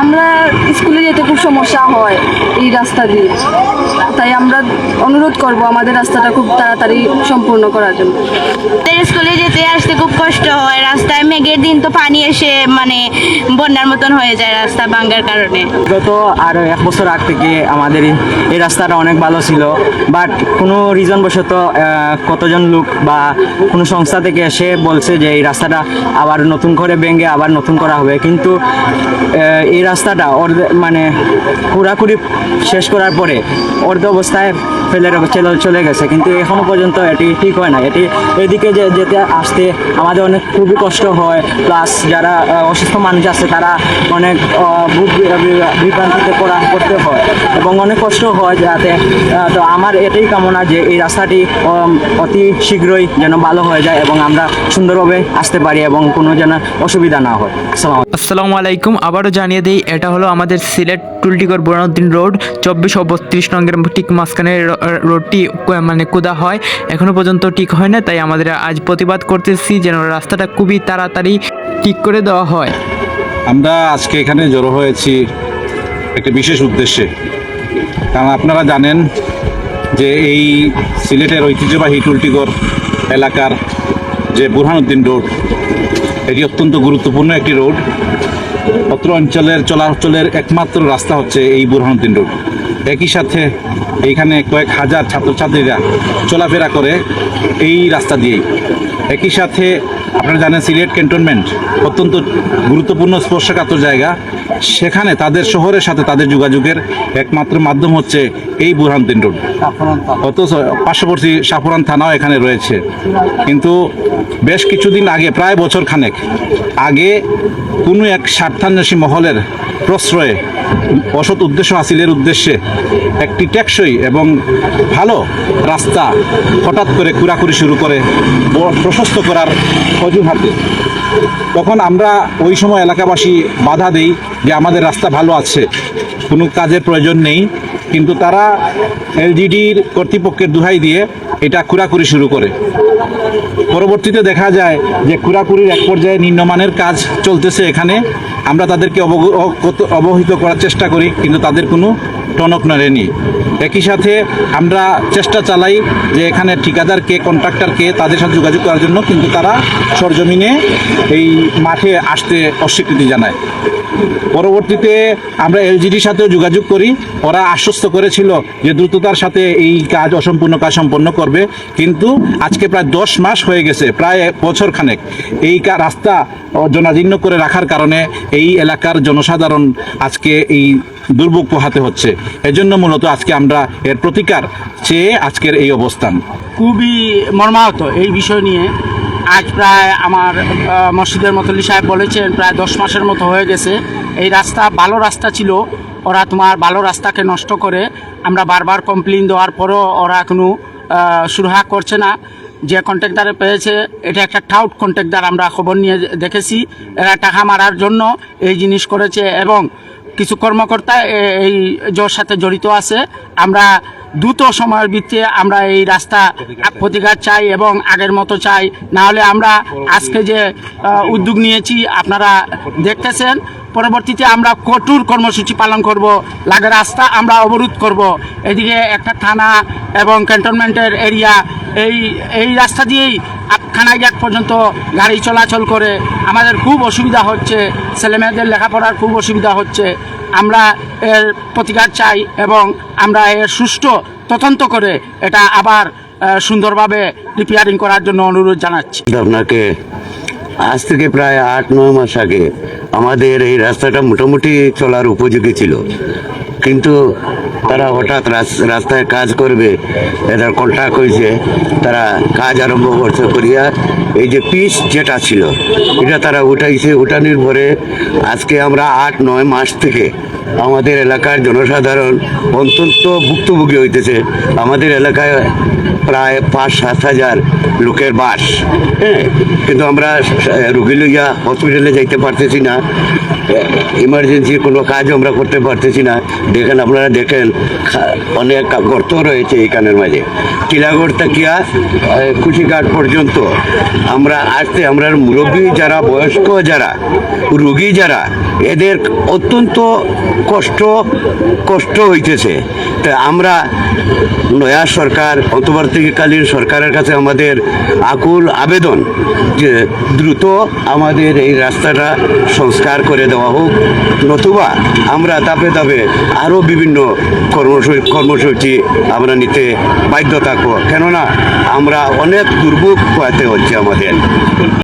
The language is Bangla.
আমরা স্কুলে যেতে খুব সমস্যা হয় এই রাস্তা দিয়ে, তাই আমরা অনুরোধ করব আমাদের রাস্তাটা খুব তাড়াতাড়ি সম্পূর্ণ করার জন্য। স্কুলে যেতে আসতে খুব কষ্ট হয়, রাস্তায় মেঘের দিন তো পানি এসে মানে বন্যার মতন হয়ে যায় রাস্তা ভাঙার কারণে। গত আরও 1 বছর আগ থেকে আমাদের এই রাস্তাটা অনেক ভালো ছিল, বাট কোনো রিজন বশত কতজন লোক বা কোনো সংস্থা থেকে এসে বলছে যে এই রাস্তাটা আবার নতুন করে ভেঙে আবার নতুন করা হবে, কিন্তু এই রাস্তাটা মানে পুরাপুরি শেষ করার পরে অর্ধ অবস্থায় ফেলে চলে গেছে, কিন্তু এখনো পর্যন্ত এটি ঠিক হয় না। এদিকে যেতে আসতে আমাদের অনেক খুবই কষ্ট হয়, প্লাস যারা অসুস্থ মানুষ আছে তারা অনেক বিভ্রান্তিতে করতে হয় এবং অনেক কষ্ট হয় যাতে। তো আমার এটাই কামনা যে এই রাস্তাটি অতি শীঘ্রই যেন ভালো হয়ে যায় এবং আমরা সুন্দরভাবে আসতে পারি এবং কোনো যেন অসুবিধা না হয়। আসসালামু আলাইকুম। আবারও জানিয়ে দিই, এটা হলো আমাদের সিলেট টুলটিগড় বুরহানুদ্দিন রোড 24 ও 32 নঙ্গের ঠিক মাঝখানে রোডটি মানে কোদা হয়, এখনও পর্যন্ত ঠিক হয় না। তাই আমাদের আজ প্রতিবাদ করতেছি যেন রাস্তাটা খুবই তাড়াতাড়ি ঠিক করে দেওয়া হয়। আমরা আজকে এখানে জড়ো হয়েছি একটি বিশেষ উদ্দেশ্যে, কারণ আপনারা জানেন যে এই সিলেটের ঐতিহ্যবাহী টুলটিগড় এলাকার যে বুরহানুদ্দিন রোড, এটি অত্যন্ত গুরুত্বপূর্ণ একটি রোড। অত্র অঞ্চলের চলাচলের একমাত্র রাস্তা হচ্ছে এই বুরহানুদ্দিন রোড। একই সাথে এইখানে কয়েক হাজার ছাত্রছাত্রীরা চলাফেরা করে এই রাস্তা দিয়েই। একই সাথে আপনারা জানেন সিলেট ক্যান্টনমেন্ট অত্যন্ত গুরুত্বপূর্ণ স্পর্শকাতর জায়গা, সেখানে তাদের শহরের সাথে তাদের যোগাযোগের একমাত্র মাধ্যম হচ্ছে এই বুরহানুদ্দিন রোড। অথচ পার্শ্ববর্তী সাপুরান থানাও এখানে রয়েছে, কিন্তু বেশ কিছুদিন আগে, প্রায় বছর খানেক আগে, কোনো এক স্বার্থান্বেষী মহলের প্রশ্রয়ে অসৎ উদ্দেশ্য হাসিলের উদ্দেশ্যে একটি টেকসই এবং ভালো রাস্তা হঠাৎ করে কুরাকুরি শুরু করে প্রশস্ত করার অজুহাতে। তখন আমরা ওই সময় এলাকাবাসী বাধা দেই যে আমাদের রাস্তা ভালো আছে, কোনো কাজের প্রয়োজন নেই, কিন্তু তারা এলজিডির কর্তৃপক্ষের দোহাই দিয়ে এটা কুরাকুরি শুরু করে। পরবর্তীতে দেখা যায় যে কুরাকুরির এক পর্যায়ে নিম্নমানের কাজ চলতেছে এখানে। আমরা তাদেরকে অবহিত করার চেষ্টা করি, কিন্তু তাদের কোনো টনক নড়েনি। একই সাথে আমরা চেষ্টা চালাই যে এখানে ঠিকাদারকে, কন্ট্রাক্টরকে তাদের সাথে যোগাযোগ করার জন্য, কিন্তু তারা সরজমিনে এই মাঠে আসতে অস্বীকৃতি জানায়। পরবর্তীতে আমরা এলজিডির সাথেও যোগাযোগ করি, ওরা আশ্বস্ত করেছিল যে দ্রুততার সাথে এই কাজ অসম্পূর্ণ কাজ সম্পন্ন করবে, কিন্তু আজকে প্রায় 10 মাস হয়ে গেছে, প্রায় বছর খানেক এই রাস্তা জনাজীর্ণ করে রাখার কারণে এই এলাকার জনসাধারণ আজকে এই দুর্ভোগ পোহাতে হচ্ছে। এজন্য মূলত আজকে আমরা এর প্রতিকার চেয়ে আজকের এই অবস্থান। খুবই মর্মাহত এই বিষয় নিয়ে। আজ প্রায় আমার মসজিদের মতলি সাহেব বলেছেন প্রায় 10 মাসের মতো হয়ে গেছে। এই রাস্তা ভালো রাস্তা ছিল, ওরা তোমার ভালো রাস্তাকে নষ্ট করে। আমরা বারবার কমপ্লেন দেওয়ার পরও ওরা কোনো সুরাহা করছে না। যে কন্ট্রাক্টারে পেয়েছে এটা একটা টাউট কন্ট্রাক্টার, আমরা খবর নিয়ে দেখেছি। এরা টাকা মারার জন্য এই জিনিস করেছে এবং কিছু কর্মকর্তা এই জোর সাথে জড়িত আছে। আমরা দ্রুত সময়ের ভিত্তিতে আমরা এই রাস্তা প্রতিকার চাই এবং আগের মতো চাই, না হলে আমরা আজকে যে উদ্যোগ নিয়েছি আপনারা দেখতেছেন, পরবর্তীতে আমরা কঠোর কর্মসূচি পালন করব। লাগে রাস্তা আমরা অবরোধ করব। এদিকে একটা থানা এবং ক্যান্টনমেন্টের এরিয়া, এই রাস্তা দিয়েই খানাইঘাট পর্যন্ত গাড়ি চলাচল করে। আমাদের খুব অসুবিধা হচ্ছে, ছেলেমেয়েদের লেখাপড়ার খুব অসুবিধা হচ্ছে। আমরা এর প্রতিকার চাই এবং আমরা এর সুষ্ঠু তদন্ত করে এটা আবার সুন্দরভাবে রিপেয়ারিং করার জন্য অনুরোধ জানাচ্ছি। আপনাকে আজ থেকে প্রায় 8-9 মাস আগে আমাদের এই রাস্তাটা মোটামুটি চলার উপযোগী ছিল, কিন্তু তারা হঠাৎ রাস্তায় কাজ করবে, এদের কন্ট্রাক্ট হয়েছে, তারা কাজ আরম্ভ করছে করিয়া এই যে পিচ যেটা ছিল এটা তারা উঠাইছে। উঠানোর পরে আজকে আমরা 8-9 মাস থেকে আমাদের এলাকার জনসাধারণ অত্যন্ত ভুক্তভোগী হইতেছে। আমাদের এলাকায় প্রায় 5-7 হাজার লোকের বাস, হ্যাঁ, কিন্তু আমরা রুগী লইয়া হসপিটালে যাইতে পারতেছি না, ইমার্জেন্সির কোনো কাজ আমরা করতে পারতেছি না। দেখেন, আপনারা দেখেন অনেক গর্ত রয়েছে এইখানের মাঝে। টিলাগড় তাকিয়া কুচিঘাট পর্যন্ত আমরা আসতে, আমরা মুরব্বী যারা, বয়স্ক যারা, রুগী যারা, এদের অত্যন্ত কষ্ট হইতেছে। তা আমরা নয়া সরকার, অন্তর্বর্তীকালীন সরকারের কাছে আমাদের আকুল আবেদন যে দ্রুত আমাদের এই রাস্তাটা সংস্কার করে দেওয়া হোক, নতুবা আমরা ধাপে ধাপে আরও বিভিন্ন কর্মসূচি আমরা নিতে বাধ্য থাকবো, কেননা আমরা অনেক দুর্ভোগ পোহাতে হচ্ছে আমাদের।